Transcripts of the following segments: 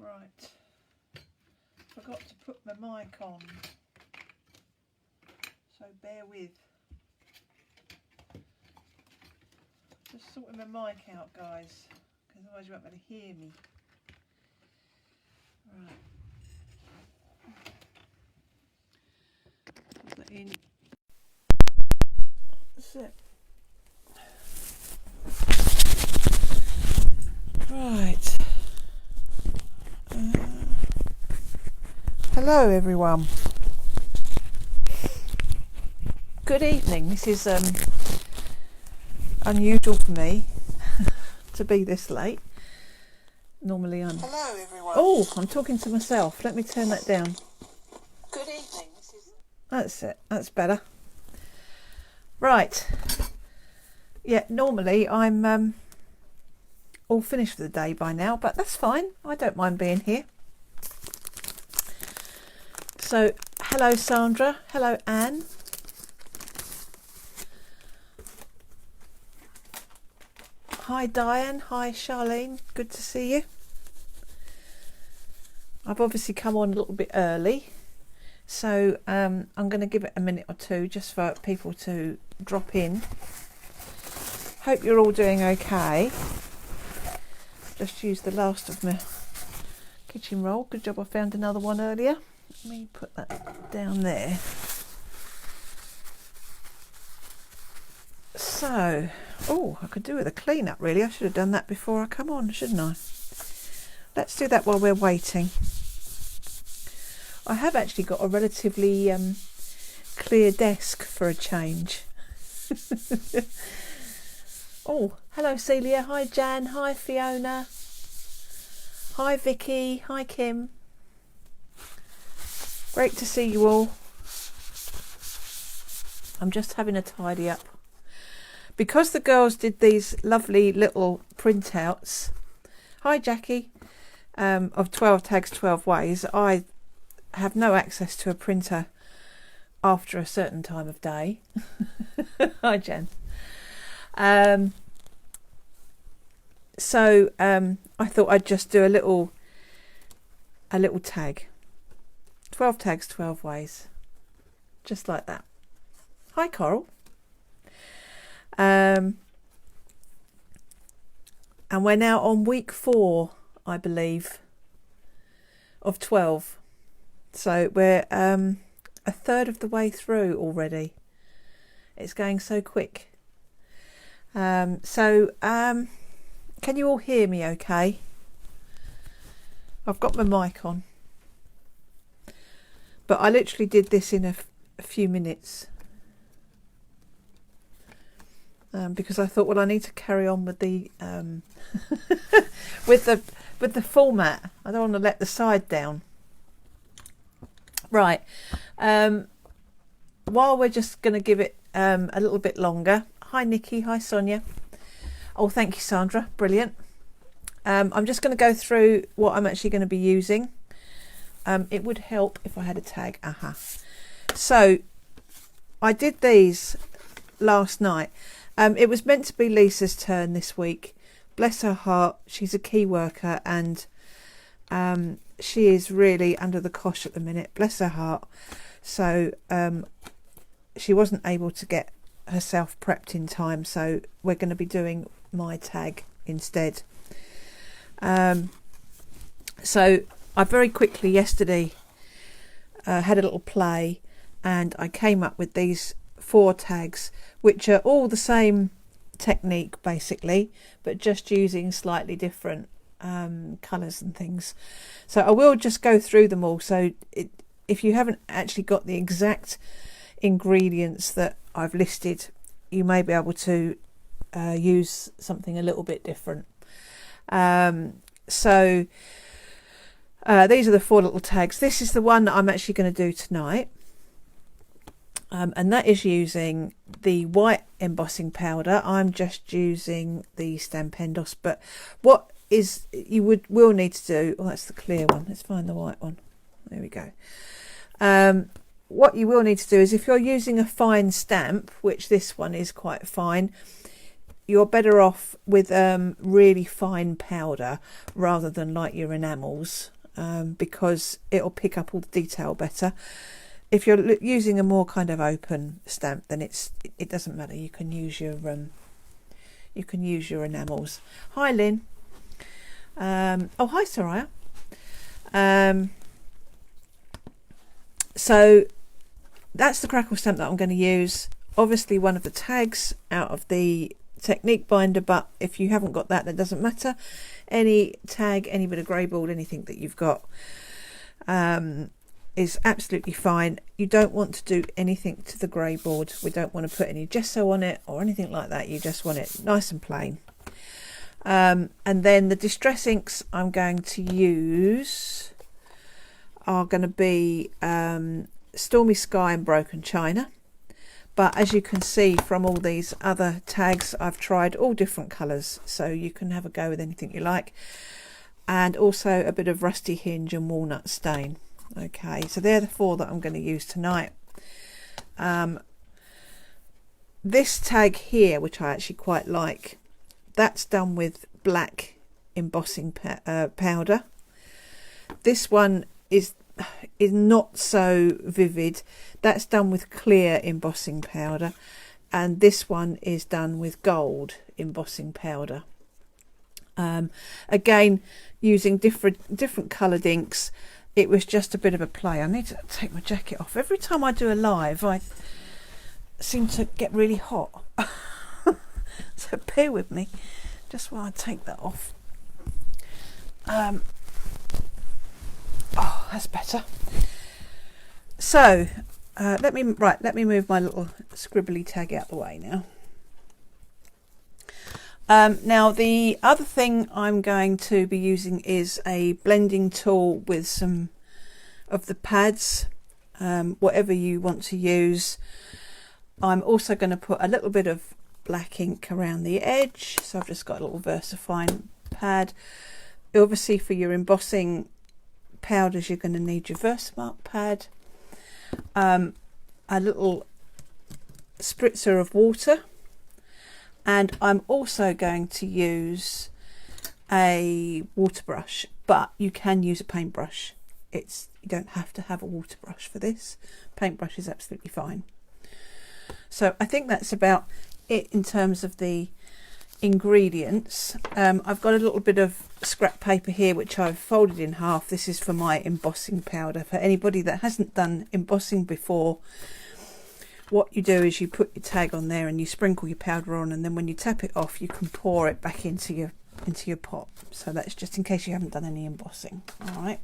Right, forgot to put my mic on, so bear with. Just sorting my mic out, guys, because otherwise you won't be able to hear me. Right. Put that in. That's it. Right. Hello everyone. Good evening. This is unusual for me to be this late. Normally I'm... Hello everyone. Oh, I'm talking to myself. Let me turn that down. Good evening. That's it. That's better. Right. Yeah, normally I'm all finished for the day by now, but that's fine. I don't mind being here. So, hello Sandra. Hello Anne. Hi Diane. Hi Charlene. Good to see you. I've obviously come on a little bit early, so I'm going to give it a minute or two just for people to drop in. Hope you're all doing okay. Just used the last of my kitchen roll. Good job I found another one earlier. Let me put that down there. So, oh, I could do with a clean up really. I should have done that before I come on, shouldn't I? Let's do that while we're waiting. I have actually got a relatively clear desk for a change. Oh, hello Celia. Hi Jan. Hi Fiona. Hi Vicky. Hi Kim. Great to see you all. I'm just having a tidy up. Because the girls did these lovely little printouts. Hi Jackie. Of 12 tags 12 ways. I have no access to a printer after a certain time of day. Hi Jen. So I thought I'd just do a little tag. 12 tags 12 ways. Just like that. Hi Coral. And we're now on week 4, I believe, of 12. So we're a third of the way through already. It's going so quick. Can you all hear me okay? I've got my mic on. But I literally did this in a few minutes. Because I thought, well, I need to carry on with the with the format. I don't want to let the side down. Right. While we're just going to give it a little bit longer. Hi Nikki. Hi Sonia. Oh, thank you, Sandra. Brilliant. I'm just going to go through what I'm actually going to be using. It would help if I had a tag. So I did these last night. It was meant to be Lisa's turn this week. Bless her heart, she's a key worker and she is really under the cosh at the minute. Bless her heart. So she wasn't able to get herself prepped in time. So we're going to be doing my tag instead. So I very quickly yesterday had a little play and I came up with these 4 tags, which are all the same technique basically, but just using slightly different colours and things. So I will just go through them all. So if you haven't actually got the exact ingredients that I've listed, you may be able to use something a little bit different. So these are the 4 little tags. This is the one that I'm actually going to do tonight. And that is using the white embossing powder. I'm just using the Stampendos, but what is you will need to do, oh, that's the clear one. Let's find the white one. There we go. What you will need to do is if you're using a fine stamp, which this one is quite fine, you're better off with really fine powder rather than like your enamels, because it'll pick up all the detail better. If you're using a more kind of open stamp, then it doesn't matter. You can use your enamels. Hi Lynn. Oh, hi Soraya. So that's the crackle stamp that I'm going to use. Obviously one of the tags out of the Technique binder, but if you haven't got that, that doesn't matter. Any tag, any bit of grey board, anything that you've got is absolutely fine. You don't want to do anything to the grey board. We don't want to put any gesso on it or anything like that. You just want it nice and plain. And then the distress inks I'm going to use are going to be Stormy Sky and Broken China. But as you can see from all these other tags, I've tried all different colours, so you can have a go with anything you like. And also a bit of Rusty Hinge and Walnut Stain. Okay, so they're the four that I'm going to use tonight. This tag here, which I actually quite like, that's done with black embossing powder. This one is not so vivid. That's done with clear embossing powder, and this one is done with gold embossing powder. Again, using different coloured inks. It was just a bit of a play. I need to take my jacket off. Every time I do a live, I seem to get really hot. So bear with me just while I take that off. Oh, that's better. So let me move my little scribbly tag out the way now. Now the other thing I'm going to be using is a blending tool with some of the pads, whatever you want to use. I'm also going to put a little bit of black ink around the edge, so I've just got a little VersaFine pad. Obviously for your embossing powders you're going to need your Versamark pad, a little spritzer of water, and I'm also going to use a water brush, but you can use a paintbrush. You don't have to have a water brush for this. Paintbrush is absolutely fine. So I think that's about it in terms of the ingredients. I've got a little bit of scrap paper here which I've folded in half. This is for my embossing powder. For anybody that hasn't done embossing before, what you do is you put your tag on there and you sprinkle your powder on, and then when you tap it off you can pour it back into your pot. So that's just in case you haven't done any embossing. All right,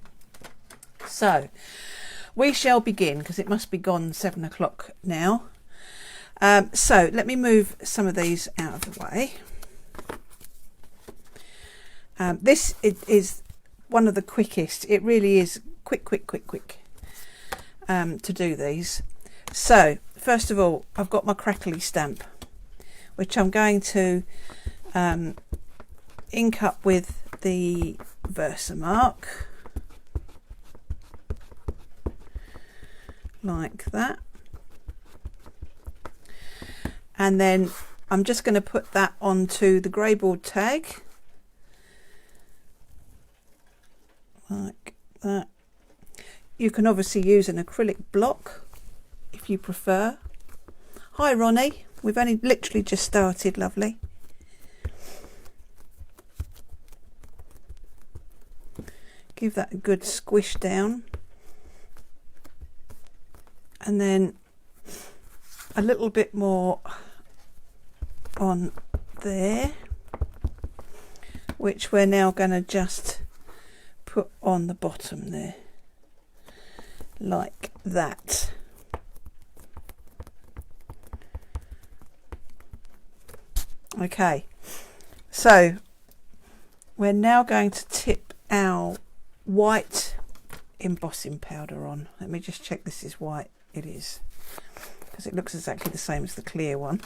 so we shall begin because it must be gone 7 o'clock now. So let me move some of these out of the way. This is one of the quickest. It really is quick to do these. So first of all, I've got my crackly stamp, which I'm going to ink up with the Versamark, like that. And then I'm just going to put that onto the grey board tag, like that. You can obviously use an acrylic block if you prefer. Hi Ronnie, we've only literally just started, lovely. Give that a good squish down, and then a little bit more on there, which we're now going to just put on the bottom there, like that. Okay, so we're now going to tip our white embossing powder on. Let me just check this is white. It is, because it looks exactly the same as the clear one.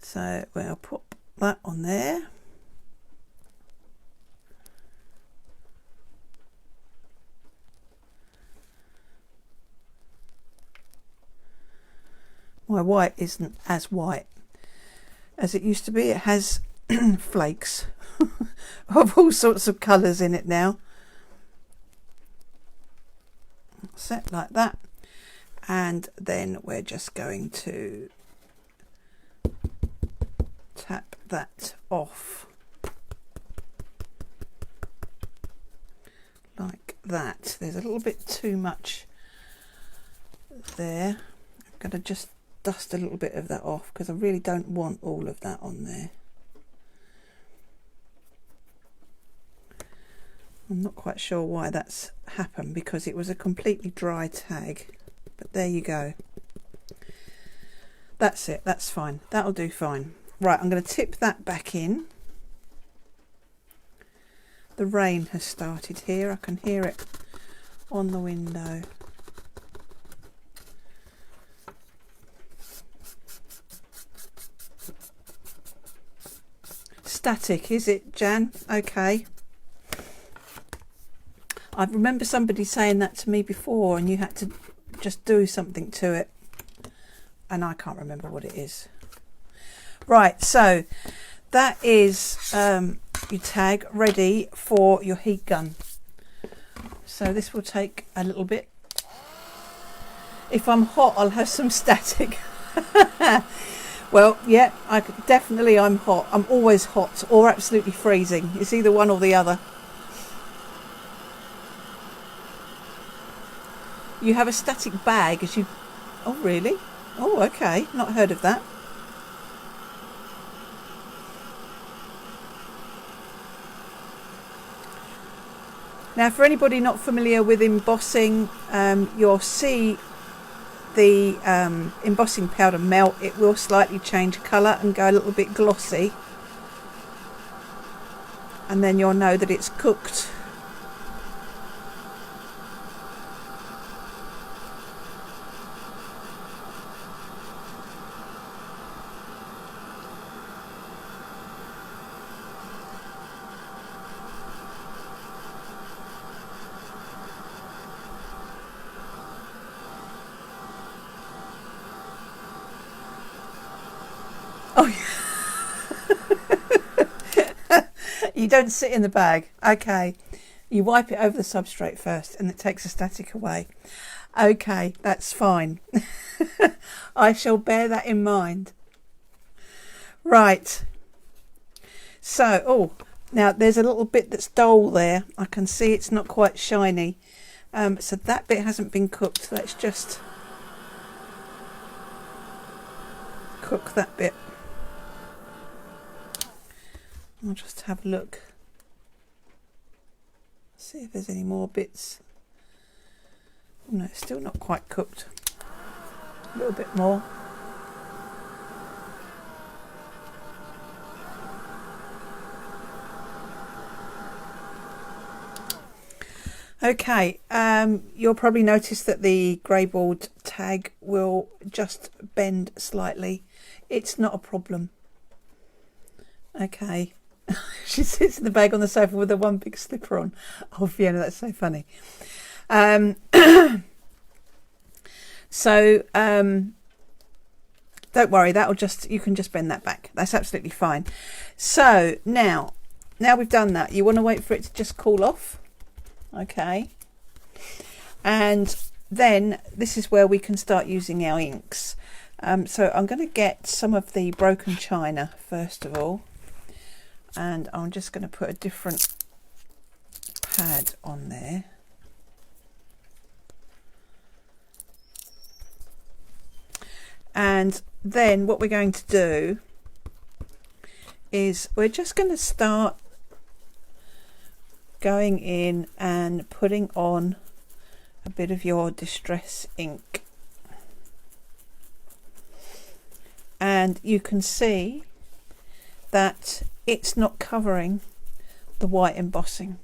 So we'll put that on there. my white isn't as white as it used to be. It has flakes of all sorts of colours in it now. Set like that, and then we're just going to tap that off like that. There's a little bit too much there. I'm going to just dust a little bit of that off because I really don't want all of that on there. I'm not quite sure why that's happened, because it was a completely dry tag, but there you go. That's it, that's fine, that'll do fine. Right, I'm going to tip that back in. The rain has started here, I can hear it on the window. Static, is it, Jan? Okay. I remember somebody saying that to me before, and you had to just do something to it, and I can't remember what it is. Right, so that is your tag ready for your heat gun. So this will take a little bit. If I'm hot, I'll have some static. Well, yeah, I'm hot. I'm always hot or absolutely freezing. It's either one or the other. You have a static bag as you... Oh, really? Oh, okay. Not heard of that. Now, for anybody not familiar with embossing, you'll see the embossing powder melt. It will slightly change colour and go a little bit glossy. And then you'll know that it's cooked. Oh, yeah. You don't sit in the bag. Okay. You wipe it over the substrate first and it takes the static away. Okay, that's fine. I shall bear that in mind. Right. So, oh, now there's a little bit that's dull there. I can see it's not quite shiny. So that bit hasn't been cooked. Let's just cook that bit. I'll just have a look, see if there's any more bits. Oh, no, it's still not quite cooked. A little bit more. Okay, you'll probably notice that the grey board tag will just bend slightly. It's not a problem. Okay. She sits in the bag on the sofa with the one big slipper on. Oh, Fiona, that's so funny. So don't worry, you can just bend that back. That's absolutely fine. So now we've done that, you want to wait for it to just cool off. Okay. And then this is where we can start using our inks. So I'm going to get some of the broken china first of all. And I'm just going to put a different pad on there. And then what we're going to do is we're just going to start going in and putting on a bit of your distress ink. And you can see that it's not covering the white embossing.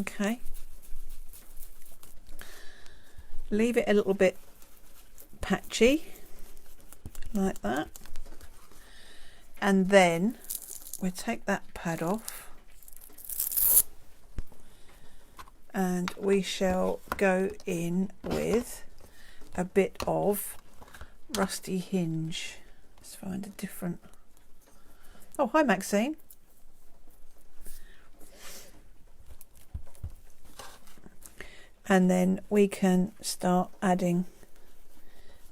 Okay. Leave it a little bit patchy, like that. And then we'll take that pad off and we shall go in with a bit of Rusty Hinge. Let's find a different. Oh, hi Maxine. And then we can start adding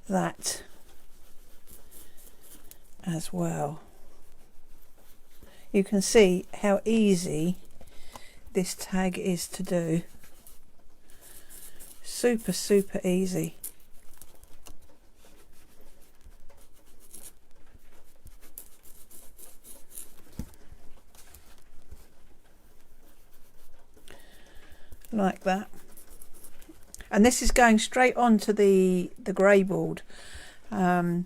that as well. You can see how easy this tag is to do. Super, super easy. Like that. And this is going straight onto the grey board. So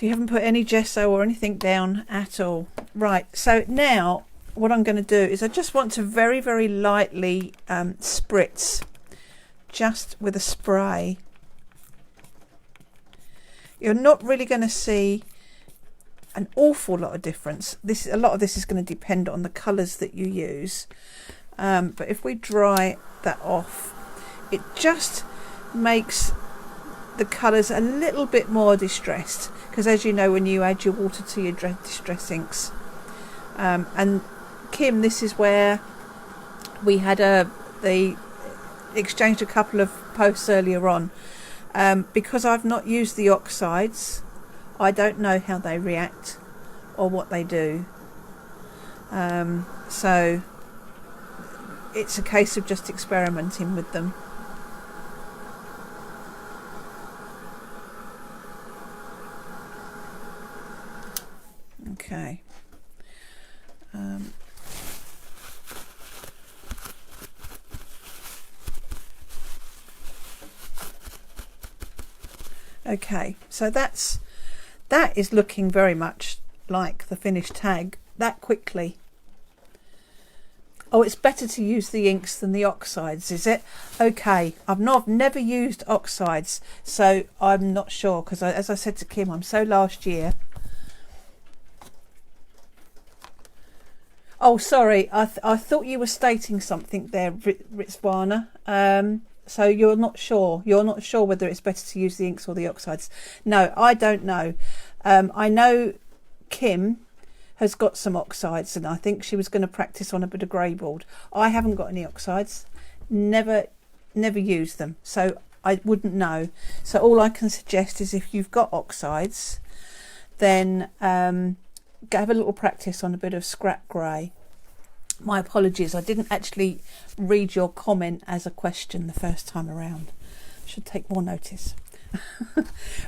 you haven't put any gesso or anything down at all. Right, so now what I'm going to do is I just want to very, very lightly spritz, just with a spray. You're not really going to see an awful lot of difference. A lot of this is going to depend on the colours that you use. But if we dry that off, it just makes the colours a little bit more distressed, because as you know, when you add your water to your distress inks, and Kim, this is where we had the exchanged a couple of posts earlier on, because I've not used the oxides, I don't know how they react or what they do, so it's a case of just experimenting with them. Okay. Okay, so that is looking very much like the finished tag that quickly. Oh, it's better to use the inks than the oxides, is it? Okay, I've never used oxides, so I'm not sure, because as I said to Kim, I'm so last year. Oh, sorry, I thought you were stating something there, Ritzwana. So you're not sure whether it's better to use the inks or the oxides. No, I don't know. I know Kim has got some oxides, and I think she was going to practice on a bit of grey board. I haven't got any oxides, never used them, so I wouldn't know. So all I can suggest is, if you've got oxides, then have a little practice on a bit of scrap grey. My apologies, I didn't actually read your comment as a question the first time around. Should take more notice.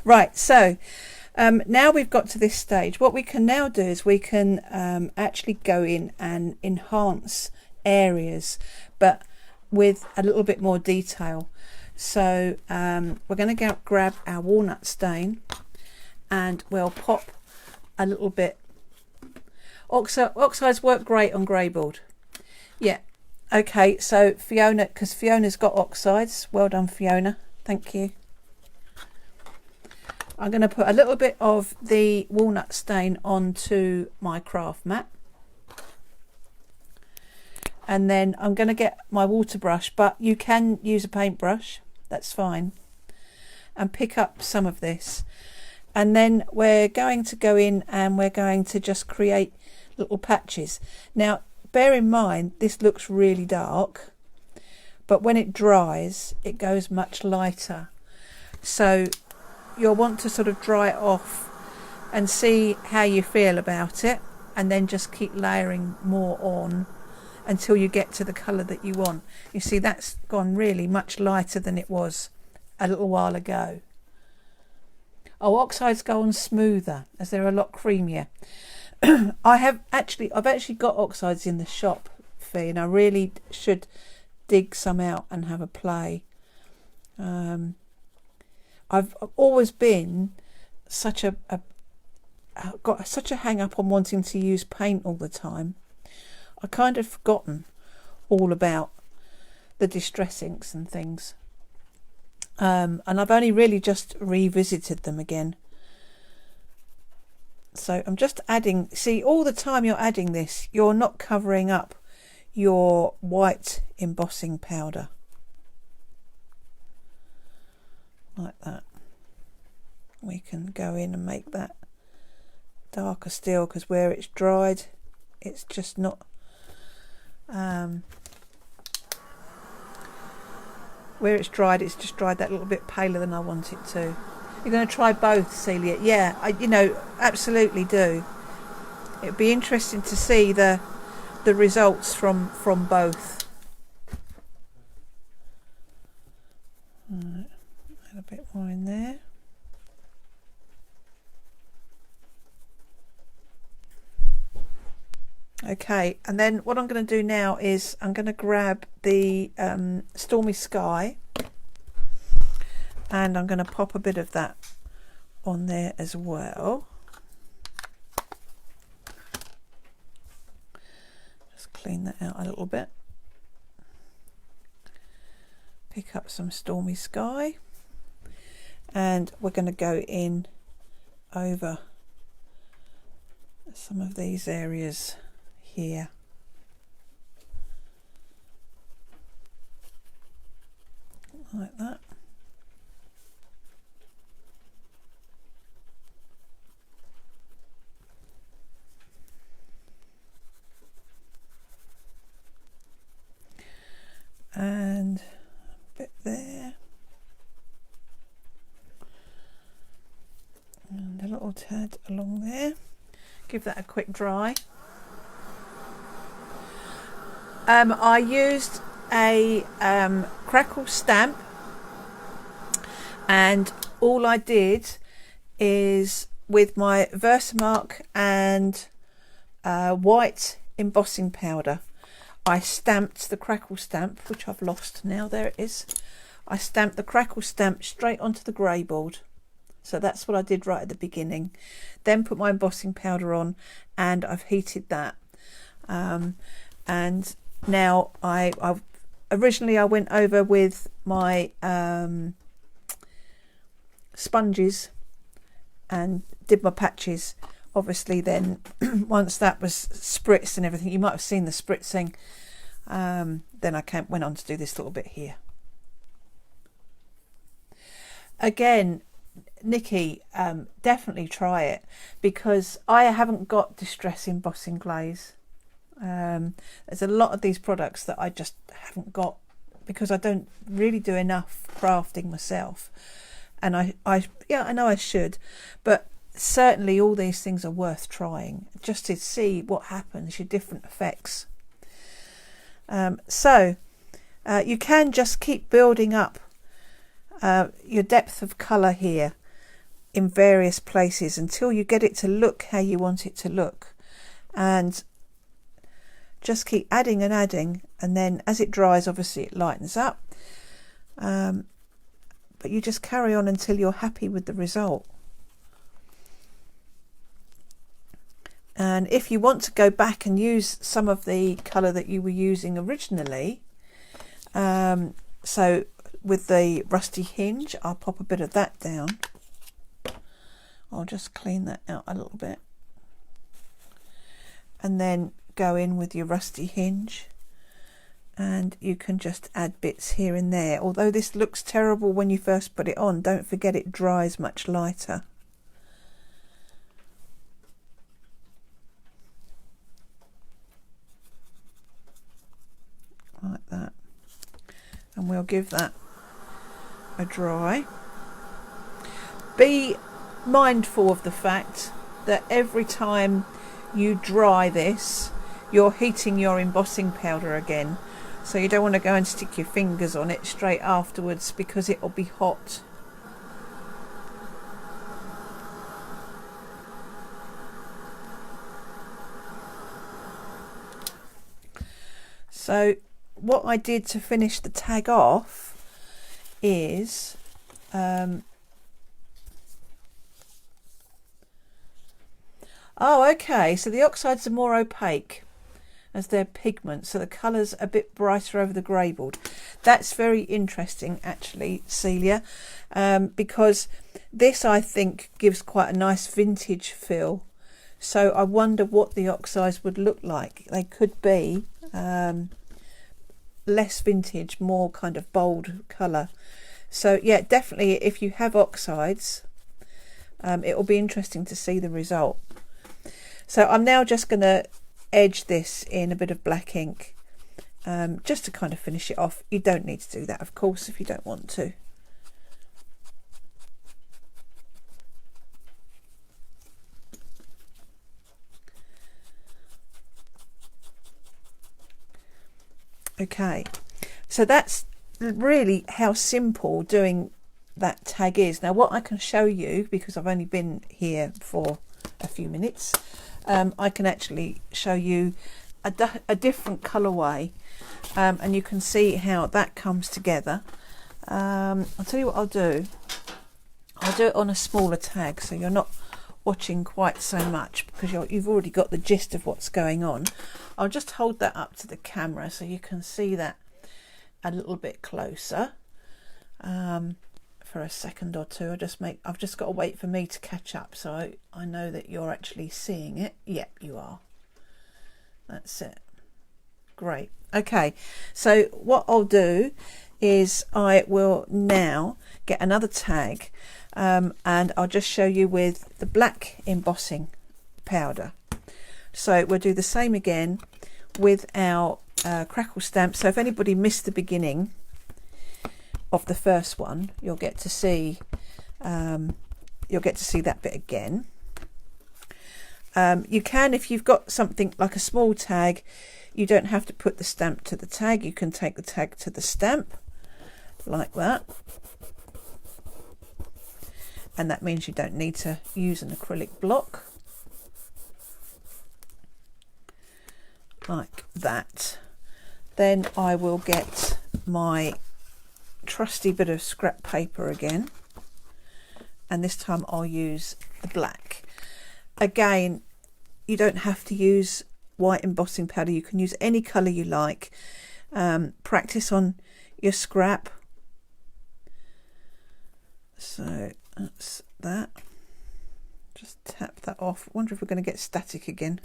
Right, so now we've got to this stage. What we can now do is we can actually go in and enhance areas, but with a little bit more detail. So we're going to grab our walnut stain, and we'll pop a little bit. Oxides work great on grey board. Yeah. Okay, so Fiona, because Fiona's got oxides. Well done, Fiona. Thank you. I'm going to put a little bit of the walnut stain onto my craft mat. And then I'm going to get my water brush, but you can use a paintbrush. That's fine. And pick up some of this. And then we're going to go in and we're going to just create little patches. Now bear in mind, this looks really dark, but when it dries it goes much lighter, so you'll want to sort of dry it off and see how you feel about it, and then just keep layering more on until you get to the colour that you want. You see, that's gone really much lighter than it was a little while ago. Oh, oxides go on smoother as they're a lot creamier. I've actually got oxides in the shop, Fee, and I really should dig some out and have a play. I've always been got such a hang up on wanting to use paint all the time. I kind of forgotten all about the distress inks and things, and I've only really just revisited them again. So I'm just adding, see, all the time you're adding this, you're not covering up your white embossing powder. like that. We can go in and make that darker still, because where it's dried, it's just not where it's dried, it's just dried that little bit paler than I want it to. You're going to try both, Celia? Yeah, you know, absolutely do. It'd be interesting to see the results from both. Right, add a bit more in there. Okay, and then what I'm going to do now is I'm going to grab the Stormy Sky, and I'm going to pop a bit of that on there as well. Just clean that out a little bit. Pick up some Stormy Sky, and we're going to go in over some of these areas here. Like that. And a bit there. And a little tad along there. Give that a quick dry. I used a crackle stamp, and all I did is with my Versamark and white embossing powder, I stamped the crackle stamp, which I've lost now. There it is. I stamped the crackle stamp straight onto the grey board. So that's what I did right at the beginning. Then put my embossing powder on, and I've heated that. And now I've originally I went over with my sponges and did my patches. Obviously then once that was spritzed and everything, you might have seen the spritzing, then I went on to do this little bit here. Again, Nikki, definitely try it, because I haven't got distress embossing glaze. There's a lot of these products that I just haven't got because I don't really do enough crafting myself, and I know I should, but certainly all these things are worth trying just to see what happens, your different effects. So you can just keep building up your depth of colour here in various places until you get it to look how you want it to look, and just keep adding and adding, and then as it dries obviously it lightens up, but you just carry on until you're happy with the result. And if you want to go back and use some of the colour that you were using originally, so with the rusty hinge, I'll pop a bit of that down. I'll just clean that out a little bit, and then go in with your rusty hinge, and you can just add bits here and there. Although this looks terrible when you first put it on, don't forget it dries much lighter. Like that, and we'll give that a dry. Be mindful of the fact that every time you dry this, you're heating your embossing powder again, so you don't want to go and stick your fingers on it straight afterwards because it will be hot. So what I did to finish the tag off is okay, so the oxides are more opaque as their pigment, so the colour's a bit brighter over the grey board. That's very interesting actually, Celia, because this I think gives quite a nice vintage feel, so I wonder what the oxides would look like. They could be less vintage, more kind of bold colour. So yeah, definitely if you have oxides, it will be interesting to see the result. So I'm now just going to edge this in a bit of black ink, just to kind of finish it off. You don't need to do that, of course, if you don't want to. Okay, so that's really how simple doing that tag is. Now what I can show you, because I've only been here for a few minutes, I can actually show you a different colourway, and you can see how that comes together. I'll tell you what I'll do it on a smaller tag, so you're not watching quite so much, because you've already got the gist of what's going on. I'll just hold that up to the camera so you can see that a little bit closer, for a second or two. I've just got to wait for me to catch up, so I know that you're actually seeing it. Yep, you are. That's it. Great. Okay, so what I'll do is I will now get another tag, and I'll just show you with the black embossing powder. So we'll do the same again with our crackle stamp. So if anybody missed the beginning of the first one, you'll get to see that bit again. You can, if you've got something like a small tag, you don't have to put the stamp to the tag. You can take the tag to the stamp like that, and that means you don't need to use an acrylic block like that. Then I will get my trusty bit of scrap paper again, and this time I'll use the black. Again, you don't have to use white embossing powder. You can use any colour you like. Practice on your scrap. So that's that. Just tap that off. Wonder if we're going to get static again.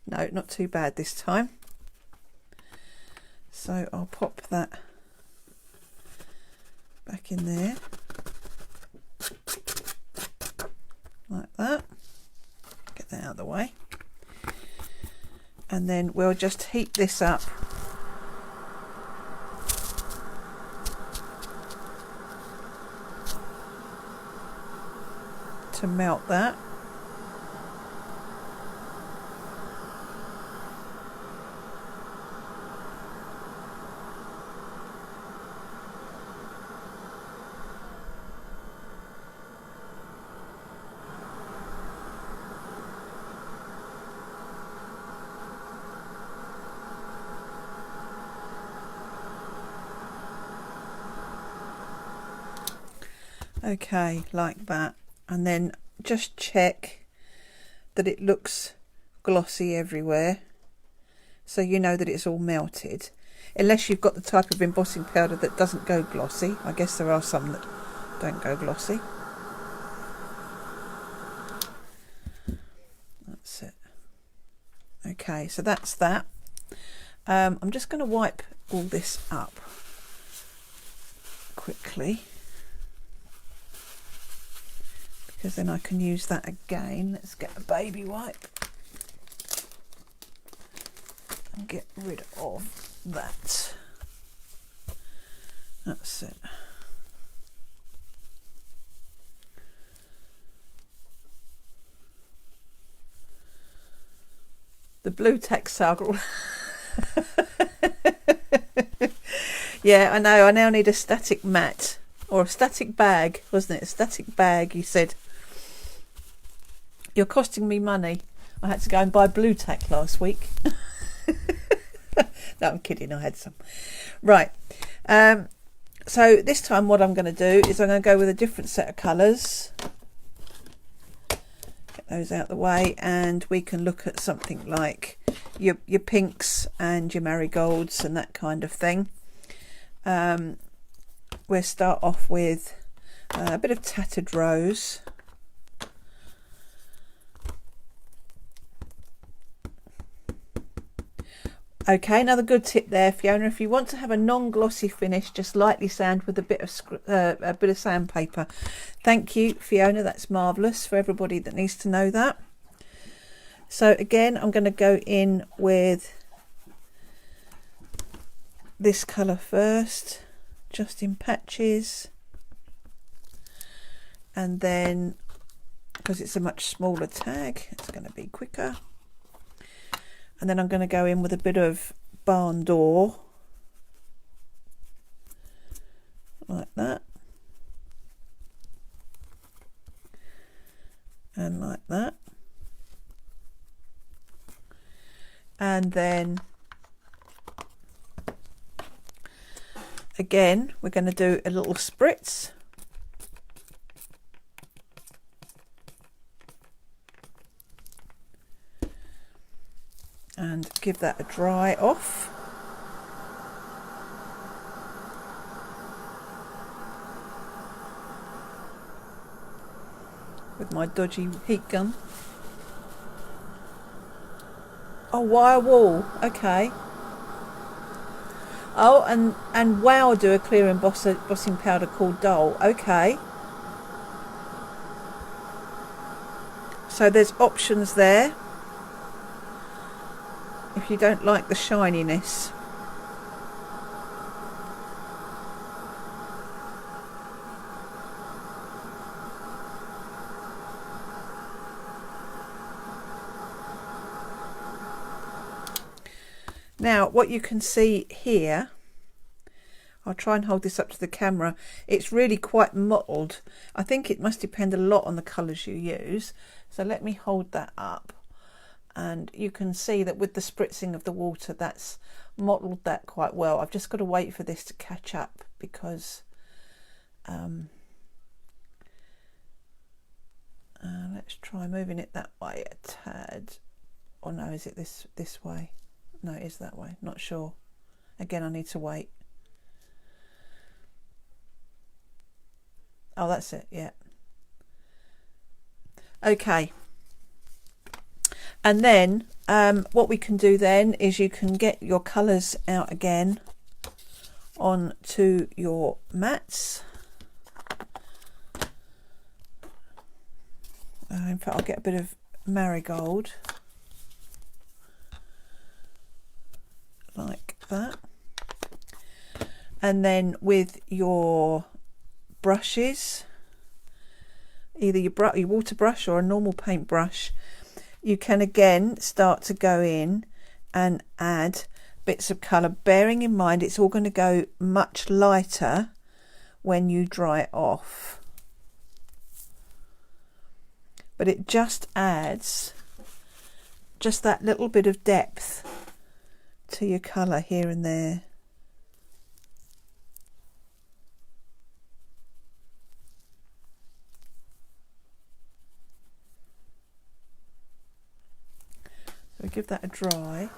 No, not too bad this time. So I'll pop that back in there like that. Get that out of the way, and then we'll just heat this up to melt that. Okay, like that, and then just check that it looks glossy everywhere, so you know that it's all melted, unless you've got the type of embossing powder that doesn't go glossy. I guess there are some that don't go glossy. That's it. Okay, so that's that. I'm just going to wipe all this up quickly, because then I can use that again. Let's get a baby wipe and get rid of that. That's it. The blue Texagle. Yeah, I know. I now need a static mat, or a static bag, wasn't it? A static bag, you said. You're costing me money. I had to go and buy blue tack last week. No, I'm kidding. I had some. Right. So this time what I'm going to do is I'm going to go with a different set of colours. Get those out the way, and we can look at something like your pinks and your marigolds and that kind of thing. We'll start off with a bit of tattered rose. Okay, another good tip there, Fiona. If you want to have a non-glossy finish, just lightly sand with a bit of sandpaper. Thank you, Fiona. That's marvellous for everybody that needs to know that. So again, I'm going to go in with this colour first, just in patches, and then because it's a much smaller tag, it's going to be quicker. And then I'm going to go in with a bit of barn door, like that, and like that. And then again, we're going to do a little spritz. And give that a dry off. With my dodgy heat gun. Oh, wire wool. Okay. Oh, and Wow do a clear embossing powder called Dull. Okay. So there's options there. If you don't like the shininess. Now, what you can see here, I'll try and hold this up to the camera, it's really quite mottled. I think it must depend a lot on the colours you use. So let me hold that up. And you can see that with the spritzing of the water, that's mottled that quite well. I've just got to wait for this to catch up because let's try moving it that way a tad. Or no, is it this way? No, it is that way. Not sure. Again, I need to wait. Oh, that's it. Yeah. Okay. And then what we can do then is you can get your colours out again onto your mats. In fact, I'll get a bit of marigold, like that. And then with your brushes, either your water brush or a normal paint brush, you can again start to go in and add bits of colour, bearing in mind it's all going to go much lighter when you dry it off. But it just adds just that little bit of depth to your colour here and there. So we give that a dry.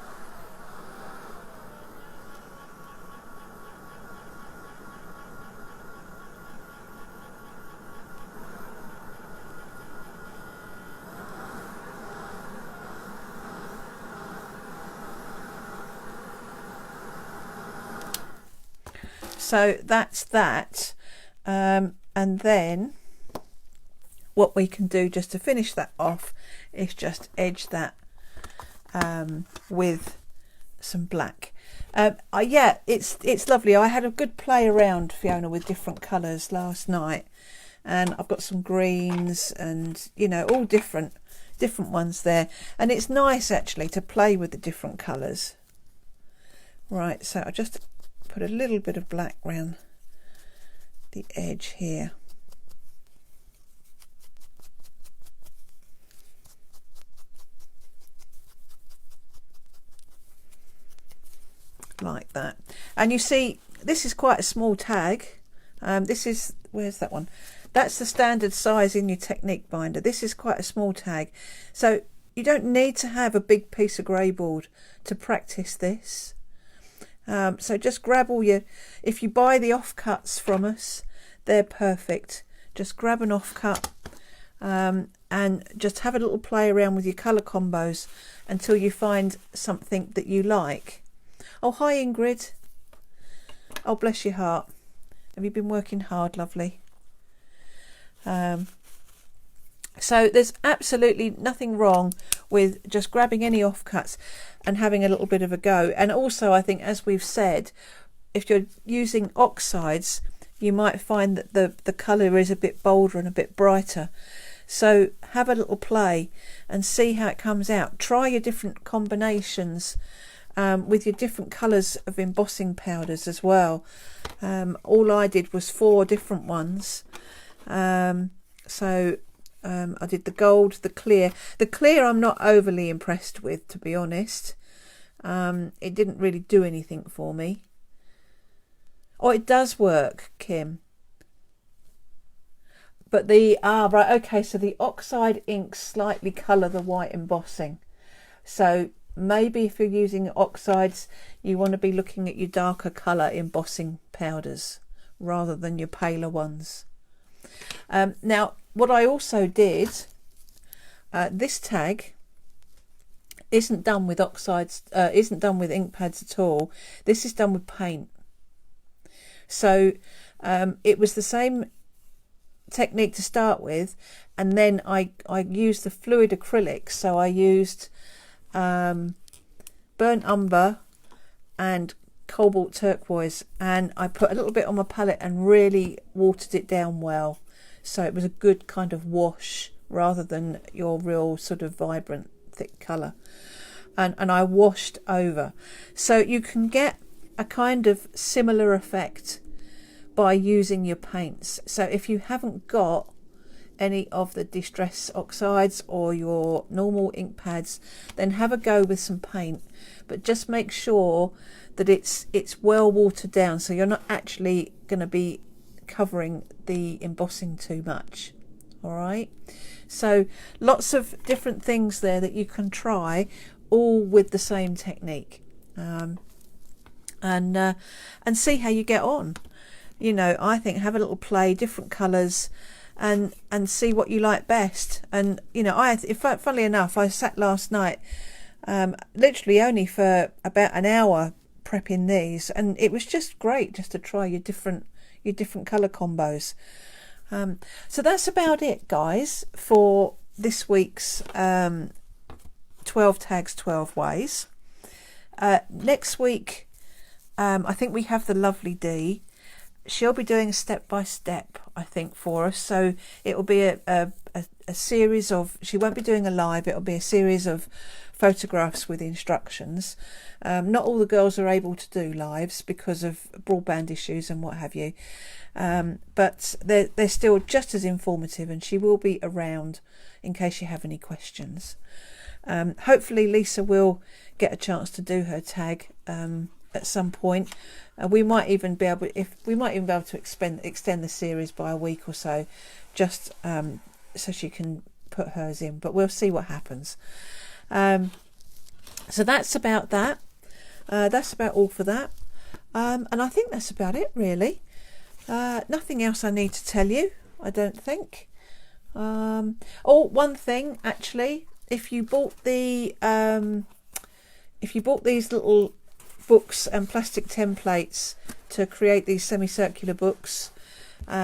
So that's that. And then what we can do just to finish that off is just edge that with some black. Yeah, it's lovely. I had a good play around, Fiona, with different colours last night, and I've got some greens and, you know, all different ones there, and it's nice actually to play with the different colours. Right, so I just put a little bit of black around the edge here. Like that. And you see, this is quite a small tag. This is, where's that one? That's the standard size in your Technique binder. This is quite a small tag. So you don't need to have a big piece of grey board to practice this. So just grab all your, if you buy the offcuts from us, they're perfect. Just grab an offcut and just have a little play around with your colour combos until you find something that you like. Oh, hi Ingrid. Oh, bless your heart. Have you been working hard, lovely? So there's absolutely nothing wrong with just grabbing any offcuts and having a little bit of a go. And also, I think, as we've said, if you're using oxides, you might find that the colour is a bit bolder and a bit brighter. So have a little play and see how it comes out. Try your different combinations with your different colours of embossing powders as well. All I did was 4 different ones. I did the gold, the clear. The clear I'm not overly impressed with, to be honest. It didn't really do anything for me. Oh, it does work, Kim. But right, okay, so the oxide inks slightly colour the white embossing. So maybe if you're using oxides, you want to be looking at your darker colour embossing powders rather than your paler ones. Now, what I also did, this tag isn't done with oxides, isn't done with ink pads at all. This is done with paint. So it was the same technique to start with, and then I used the fluid acrylics. So I used burnt umber and cobalt turquoise, and I put a little bit on my palette and really watered it down well. So it was a good kind of wash rather than your real sort of vibrant thick colour. And I washed over. So you can get a kind of similar effect by using your paints. So if you haven't got any of the Distress oxides or your normal ink pads, then have a go with some paint, but just make sure that it's well watered down, so you're not actually going to be covering the embossing too much. All right, so lots of different things there that you can try, all with the same technique, and see how you get on. You know, I think have a little play, different colours, and see what you like best. And you know, funnily enough, I sat last night literally only for about an hour prepping these, and it was just great just to try your different colour combos. So that's about it, guys, for this week's 12 tags 12 ways. Next week, I think we have the lovely Dee. She'll be doing a step-by-step, I think, for us. So it will be a series of, she won't be doing a live, it'll be a series of photographs with instructions. Not all the girls are able to do lives because of broadband issues and what have you. But they're still just as informative, and she will be around in case you have any questions. Hopefully Lisa will get a chance to do her tag at some point. We might even be able to extend the series by a week or so, just so she can put hers in. But we'll see what happens. So that's about that. That's about all for that. And I think that's about it, really. Nothing else I need to tell you, I don't think. One thing actually, if you bought these little books and plastic templates to create these semicircular books,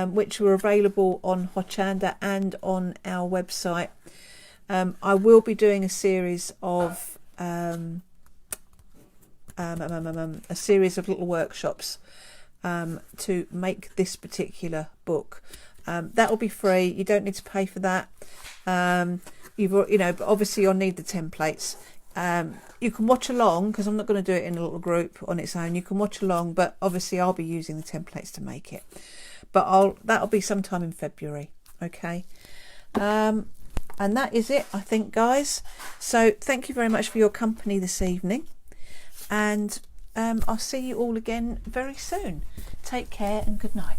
which were available on Hochanda and on our website, I will be doing a series of little workshops to make this particular book. That will be free. You don't need to pay for that. But obviously you'll need the templates. You can watch along, because I'm not going to do it in a little group on its own. You can watch along, but obviously I'll be using the templates to make it. But that'll be sometime in February. Okay. And that is it, I think, guys. So thank you very much for your company this evening. And I'll see you all again very soon. Take care and good night.